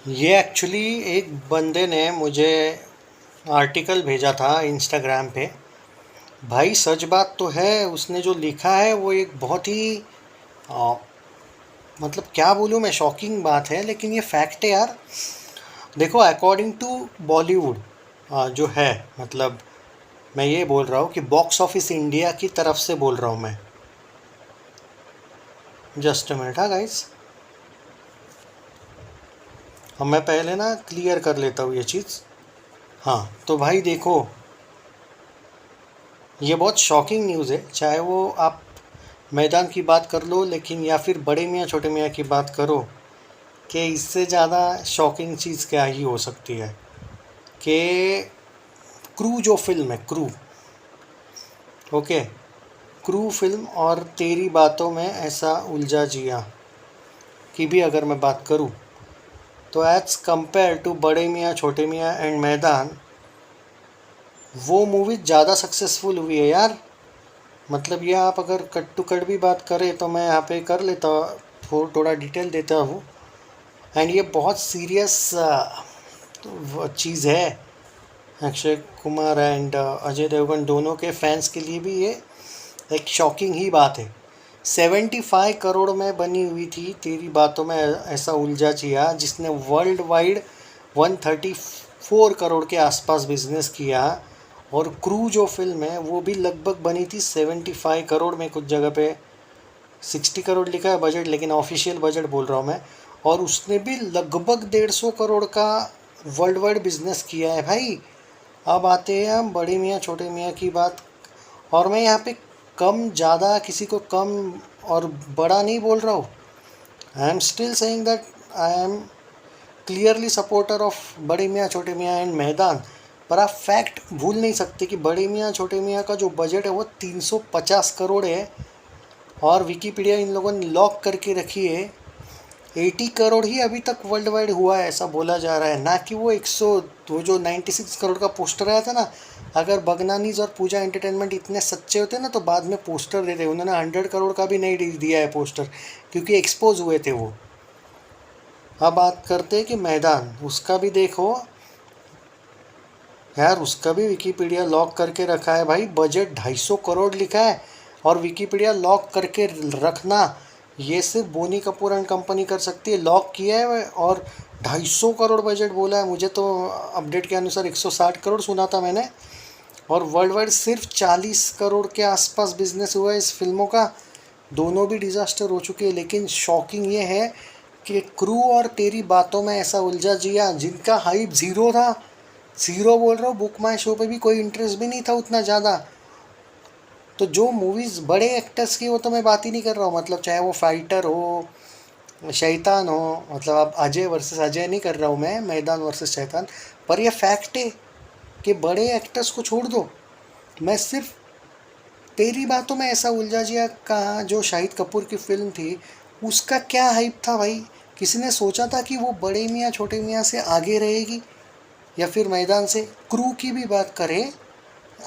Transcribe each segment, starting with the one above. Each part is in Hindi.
ये एक्चुअली एक बंदे ने मुझे आर्टिकल भेजा था इंस्टाग्राम पे। भाई सच बात तो है, उसने जो लिखा है वो एक बहुत ही आ, मतलब क्या बोलूँ मैं, शॉकिंग बात है, लेकिन ये फैक्ट है यार। देखो, अकॉर्डिंग टू बॉलीवुड जो है, मतलब मैं ये बोल रहा हूँ कि बॉक्स ऑफिस इंडिया की तरफ से बोल रहा हूँ मैं। जस्ट अ मिनट, हाँ गाइस। अब मैं पहले ना क्लियर कर लेता हूँ ये चीज़। हाँ तो भाई देखो, ये बहुत शॉकिंग न्यूज़ है। चाहे वो आप मैदान की बात कर लो, लेकिन या फिर बड़े मियाँ छोटे मियाँ की बात करो, कि इससे ज़्यादा शॉकिंग चीज़ क्या ही हो सकती है। कि क्रू जो फिल्म है, क्रू, ओके, क्रू फिल्म और तेरी बातों में ऐसा उलझा जिया की भी अगर मैं बात करूँ, तो एज़ कंपेयर टू बड़े मियाँ छोटे मियाँ एंड मैदान, वो मूवी ज़्यादा सक्सेसफुल हुई है यार। मतलब ये आप अगर कट टू कट भी बात करें तो मैं यहाँ पे कर लेता, थोड़ा डिटेल देता हूँ। एंड ये बहुत सीरियस चीज़ है। अक्षय कुमार एंड अजय देवगन दोनों के फैंस के लिए भी ये एक शॉकिंग ही बात है। 75 करोड़ में बनी हुई थी तेरी बातों में ऐसा उलझा जिया, जिसने वर्ल्ड वाइड 134 करोड़ के आसपास बिजनेस किया। और क्रू जो फिल्म है वो भी लगभग बनी थी 75 करोड़ में, कुछ जगह पे 60 करोड़ लिखा है बजट, लेकिन ऑफिशियल बजट बोल रहा हूँ मैं। और उसने भी लगभग 150 करोड़ का वर्ल्ड वाइड बिजनेस किया है भाई। अब आते हैं हम बड़े मियाँ छोटे मियाँ की बात। और मैं यहाँ पे कम ज़्यादा किसी को कम और बड़ा नहीं बोल रहा हूँ। I am still saying that I am clearly supporter of बड़े मियाँ छोटे मियाँ एंड मैदान। पर आप फैक्ट भूल नहीं सकते कि बड़े मियाँ छोटे मियाँ का जो बजट है वो 350 करोड़ है। और विकीपीडिया इन लोगों ने लॉक करके रखी है 80 करोड़ ही अभी तक वर्ल्ड वाइड हुआ है, ऐसा बोला जा रहा है। ना कि वो 100, वो जो 96 करोड़ का पोस्टर आया था ना। अगर बगनानीज और पूजा एंटरटेनमेंट इतने सच्चे होते ना तो बाद में पोस्टर देते। उन्होंने 100 करोड़ का भी नहीं दिया है पोस्टर, क्योंकि एक्सपोज हुए थे वो। अब बात करते हैं कि मैदान, उसका भी देखो यार, उसका भी विकीपीडिया लॉक करके रखा है भाई। बजट 250 करोड़ लिखा है। और विकीपीडिया लॉक करके रखना ये सिर्फ बोनी कपूर एंड कंपनी कर सकती है। लॉक किया है और 250 करोड़ बजट बोला है। मुझे तो अपडेट के अनुसार 160 करोड़ सुना था मैंने। और वर्ल्ड वाइड सिर्फ 40 करोड़ के आसपास बिजनेस हुआ है इस फिल्मों का। दोनों भी डिज़ास्टर हो चुके हैं। लेकिन शॉकिंग ये है कि क्रू और तेरी बातों में ऐसा उलझा जिया, जिनका हाइप ज़ीरो था, ज़ीरो बोल रहा हूँ, बुक माई शो पे भी कोई इंटरेस्ट भी नहीं था उतना ज़्यादा। तो जो मूवीज़ बड़े एक्टर्स की, वो तो मैं बात ही नहीं कर रहा हूँ। मतलब चाहे वो फाइटर हो, शैतान हो, मतलब अब अजय वर्सेस अजय नहीं कर रहा हूँ मैं, मैदान वर्सेस शैतान। पर यह फैक्ट है कि बड़े एक्टर्स को छोड़ दो, मैं सिर्फ तेरी बातों में ऐसा उलझा जिया का जो शाहिद कपूर की फिल्म थी, उसका क्या हाइप था भाई। किसी ने सोचा था कि वो बड़े मियाँ छोटे मियाँ से आगे रहेगी, या फिर मैदान से। क्रू की भी बात करें,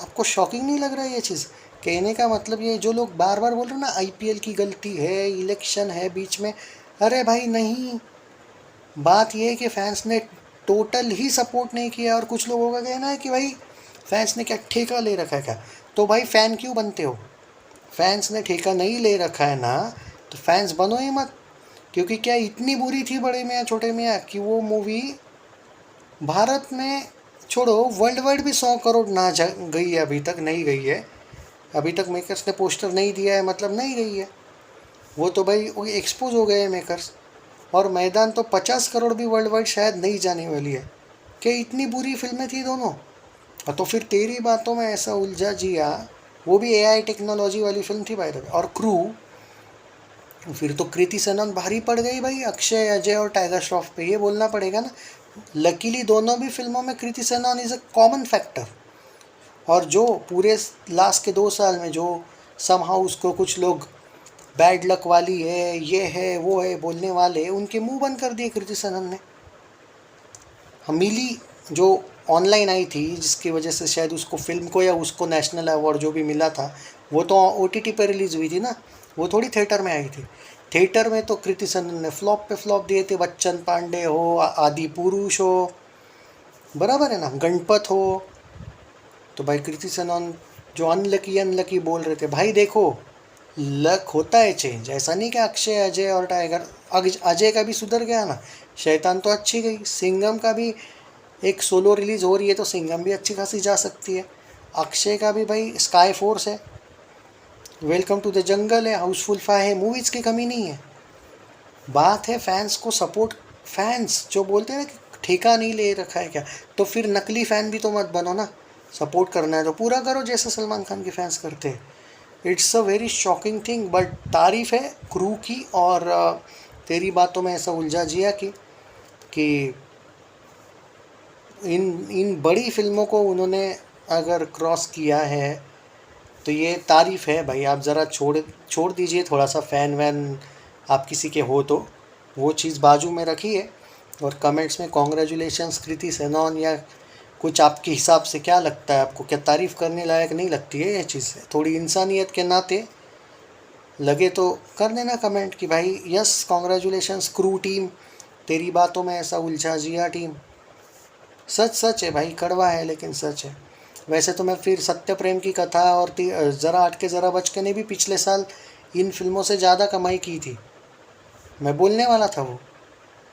आपको शॉकिंग नहीं लग रहा है ये चीज़? कहने का मतलब ये, जो लोग बार बार बोल रहे हैं ना आईपीएल की गलती है, इलेक्शन है बीच में, अरे भाई नहीं। बात ये है कि फैंस ने टोटल ही सपोर्ट नहीं किया। और कुछ लोगों का कहना है कि भाई फैंस ने क्या ठेका ले रखा है क्या। तो भाई फ़ैन क्यों बनते हो? फैंस ने ठेका नहीं ले रखा है ना, तो फैंस बनो ही मत। क्योंकि क्या इतनी बुरी थी बड़े मियाँ छोटे मियाँ कि वो मूवी भारत में छोड़ो, वर्ल्ड वाइड भी 100 करोड़ ना गई है, अभी तक नहीं गई है। अभी तक मेकर्स ने पोस्टर नहीं दिया है, मतलब नहीं गई है। वो तो भाई वो एक्सपोज हो गए हैं मेकर्स। और मैदान तो 50 करोड़ भी वर्ल्ड वाइड शायद नहीं जाने वाली है। कि इतनी बुरी फिल्में थी दोनों। और तो फिर तेरी बातों में ऐसा उलझा जिया, वो भी एआई टेक्नोलॉजी वाली फिल्म थी भाई। और क्रू, फिर तो कृति सेनन भारी पड़ गई भाई अक्षय, अजय और टाइगर श्रॉफ पे, ये बोलना पड़ेगा ना। लकीली दोनों भी फिल्मों में Kriti Sanon is a common factor. और जो पूरे लास्ट के 2 साल में जो समहाउ उसको कुछ लोग बैड लक वाली है, ये है वो है बोलने वाले, उनके मुंह बंद कर दिए कृति सेनन ने। मिली जो ऑनलाइन आई थी, जिसकी वजह से शायद उसको फिल्म को या उसको नेशनल अवार्ड जो भी मिला था, वो तो ओटीटी पर रिलीज़ हुई थी ना, वो थोड़ी थिएटर में आई थी। थिएटर में तो कृति सेनन ने फ्लॉप पे फ्लॉप दिए थे, बच्चन पांडे हो, आदि पुरुष हो, बराबर है ना, गणपत हो। तो भाई कृति सेनन जो अनलकी अनलकी बोल रहे थे, भाई देखो लक होता है चेंज, ऐसा नहीं कि अक्षय, अजय और टाइगर, अजय का भी सुधर गया ना, शैतान तो अच्छी गई, सिंघम का भी एक सोलो रिलीज़ हो रही है तो सिंघम भी अच्छी खासी जा सकती है, अक्षय का भी भाई स्काई फोर्स है, वेलकम टू द जंगल है, हाउसफुल 5 है, मूवीज़ की कमी नहीं है। बात है फैंस को सपोर्ट, फैंस जो बोलते हैं ना कि ठेका नहीं ले रखा है क्या, तो फिर नकली फ़ैन भी तो मत बनो ना, सपोर्ट करना है तो पूरा करो जैसे सलमान खान के फैंस करते हैं। It's a very shocking thing, but तारीफ़ है क्रू की, और तेरी बातों में ऐसा उलझा जिया कि इन इन बड़ी फिल्मों को उन्होंने अगर क्रॉस किया है तो ये तारीफ़ है भाई। आप ज़रा छोड़ छोड़ दीजिए थोड़ा सा फ़ैन वैन आप किसी के हो तो वो चीज़ बाजू में रखिए, और कमेंट्स में कॉन्ग्रेचुलेशंस कृति सेनन या कुछ आपके हिसाब से क्या लगता है आपको, क्या तारीफ़ करने लायक नहीं लगती है ये चीज़? थोड़ी इंसानियत के नाते लगे तो कर देना कमेंट कि भाई यस कॉन्ग्रेचुलेशंस क्रू टीम, तेरी बातों में ऐसा उलझा जिया टीम। सच सच है भाई, कड़वा है लेकिन सच है। वैसे तो मैं फिर सत्य प्रेम की कथा और ज़रा हट के ज़रा बच के ने भी पिछले साल इन फिल्मों से ज़्यादा कमाई की थी, मैं बोलने वाला था वो,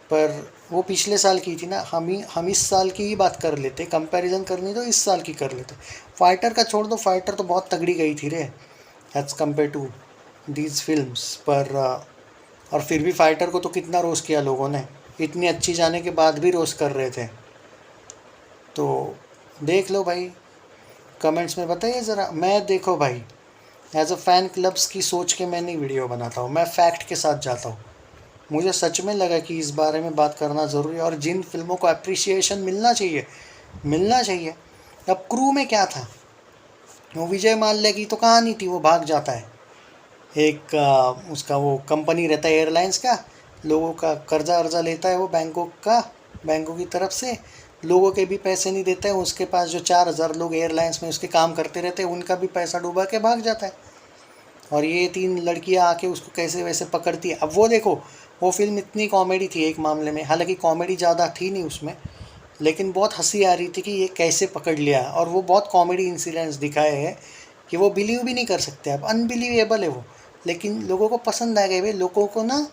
पर वो पिछले साल की थी ना, हम इस साल की ही बात कर लेते, कंपैरिजन करनी तो इस साल की कर लेते। फाइटर का छोड़ दो, फाइटर तो बहुत तगड़ी गई थी रे as compared to these films, पर और फिर भी फाइटर को तो कितना रोस्ट किया लोगों ने, इतनी अच्छी जाने के बाद भी रोस्ट कर रहे थे। तो देख लो भाई, कमेंट्स में बताइए ज़रा। मैं देखो भाई एज अ फ़ैन क्लब्स की सोच के मैं नहीं वीडियो बनाता हूँ, मैं फैक्ट के साथ जाता हूँ। मुझे सच में लगा कि इस बारे में बात करना ज़रूरी है, और जिन फिल्मों को अप्रिसिएशन मिलना चाहिए मिलना चाहिए। अब क्रू में क्या था, वो विजय माल्या की तो कहानी थी, वो भाग जाता है, एक उसका वो कंपनी रहता है एयरलाइंस का, लोगों का कर्जा अर्जा लेता है वो बैंकों की तरफ से, लोगों के भी पैसे नहीं देता है, उसके पास जो 4,000 लोग एयरलाइंस में उसके काम करते रहते हैं उनका भी पैसा डूबा के भाग जाता है, और ये 3 लड़कियां आके उसको कैसे वैसे पकड़ती है। अब वो देखो, वो फिल्म इतनी कॉमेडी थी एक मामले में, हालांकि कॉमेडी ज़्यादा थी नहीं उसमें, लेकिन बहुत हंसी आ रही थी कि ये कैसे पकड़ लिया, और वो बहुत कॉमेडी इंसिडेंट्स दिखाए हैं कि वो बिलीव भी नहीं कर सकते, अब अनबिलीवेबल है वो, लेकिन लोगों को पसंद आ गए भाई। लोगों को ना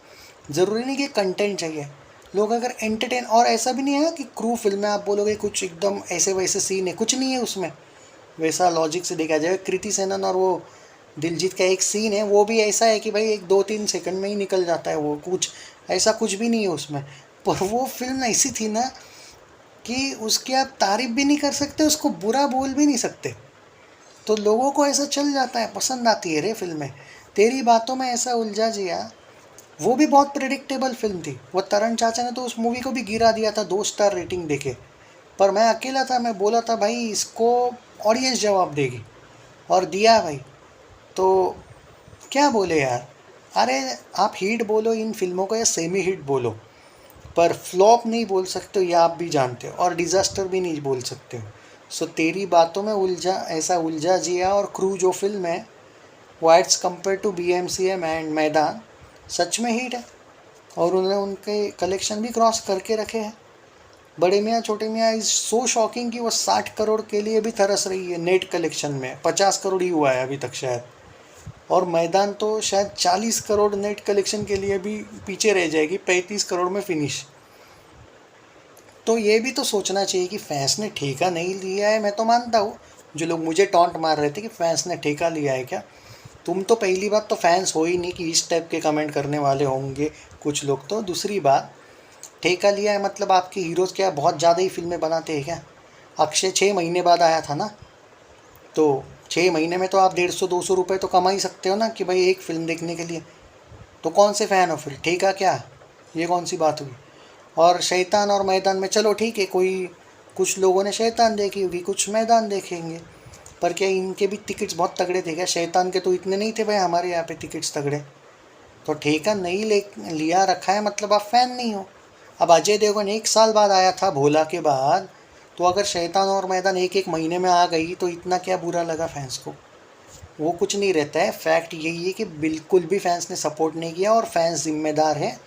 ज़रूरी नहीं कि कंटेंट चाहिए, लोग अगर एंटरटेन, और ऐसा भी नहीं है कि क्रू फिल्म में आप बोलोगे कुछ एकदम ऐसे वैसे सीन है, कुछ नहीं है उसमें वैसा लॉजिक से देखा जाए। कृति सेनन और वो दिलजीत का एक सीन है, वो भी ऐसा है कि भाई 1-2-3 सेकंड में ही निकल जाता है, वो कुछ ऐसा कुछ भी नहीं है उसमें, पर वो फिल्म ऐसी थी ना कि उसकी आप तारीफ भी नहीं कर सकते, उसको बुरा बोल भी नहीं सकते, तो लोगों को ऐसा चल जाता है, पसंद आती है रे फिल्में। तेरी बातों में ऐसा उलझा जिया, वो भी बहुत प्रिडिक्टेबल फिल्म थी, वो तरण चाचा ने तो उस मूवी को भी गिरा दिया था 2 स्टार रेटिंग देके, पर मैं अकेला था, मैं बोला था भाई इसको ऑडियंस जवाब देगी, और दिया भाई। तो क्या बोले यार, अरे आप हिट बोलो इन फिल्मों को या सेमी हिट बोलो, पर फ्लॉप नहीं बोल सकते हो, ये आप भी जानते हो, और डिज़ास्टर भी नहीं बोल सकते हो। सो तेरी बातों में ऐसा उलझा जिया और क्रू जो फिल्म है वो एट्स कम्पेयर टू BMCM एंड मैदान सच में हिट है, और उन्होंने उनके कलेक्शन भी क्रॉस करके रखे हैं। बड़े मियाँ छोटे मियाँ इज़ सो शॉकिंग कि वो 60 करोड़ के लिए भी तरस रही है नेट कलेक्शन में, 50 करोड़ ही हुआ है अभी तक शायद, और मैदान तो शायद 40 करोड़ नेट कलेक्शन के लिए भी पीछे रह जाएगी, 35 करोड़ में फिनिश। तो ये भी तो सोचना चाहिए कि फैंस ने ठेका नहीं लिया है। मैं तो मानता हूँ, जो लोग मुझे टॉन्ट मार रहे थे कि फैंस ने ठेका लिया है क्या, तुम तो पहली बात तो फैंस हो ही नहीं कि इस टाइप के कमेंट करने वाले होंगे कुछ लोग। तो दूसरी बात, ठेका लिया है मतलब आपके हीरोज़ क्या बहुत ज़्यादा ही फिल्में बनाते हैं क्या? अक्षय 6 महीने बाद आया था ना, तो 6 महीने में तो आप 150-200 रुपये तो कमा ही सकते हो ना कि भाई एक फ़िल्म देखने के लिए। तो कौन से फ़ैन हो फिर, ठेका क्या, ये कौन सी बात हुई? और शैतान और मैदान में चलो ठीक है, कोई कुछ लोगों ने शैतान देखी होगी, कुछ मैदान देखेंगे, पर क्या इनके भी टिकट्स बहुत तगड़े थे क्या? शैतान के तो इतने नहीं थे भाई हमारे यहाँ पे टिकट्स तगड़े। तो ठेका नहीं लिया रखा है मतलब आप फ़ैन नहीं हो। अब अजय देवगन 1 साल बाद आया था भोला के बाद, तो अगर शैतान और मैदान 1-1 महीने में आ गई तो इतना क्या बुरा लगा फैंस को? वो कुछ नहीं रहता है। फैक्ट यही है कि बिल्कुल भी फैंस ने सपोर्ट नहीं किया और फैंस जिम्मेदार हैं।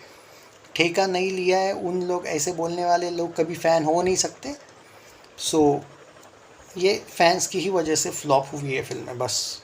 ठेका नहीं लिया है, उन लोग ऐसे बोलने वाले लोग कभी फ़ैन हो नहीं सकते। सो ये फैंस की ही वजह से फ्लॉप हुई है फिल्में बस।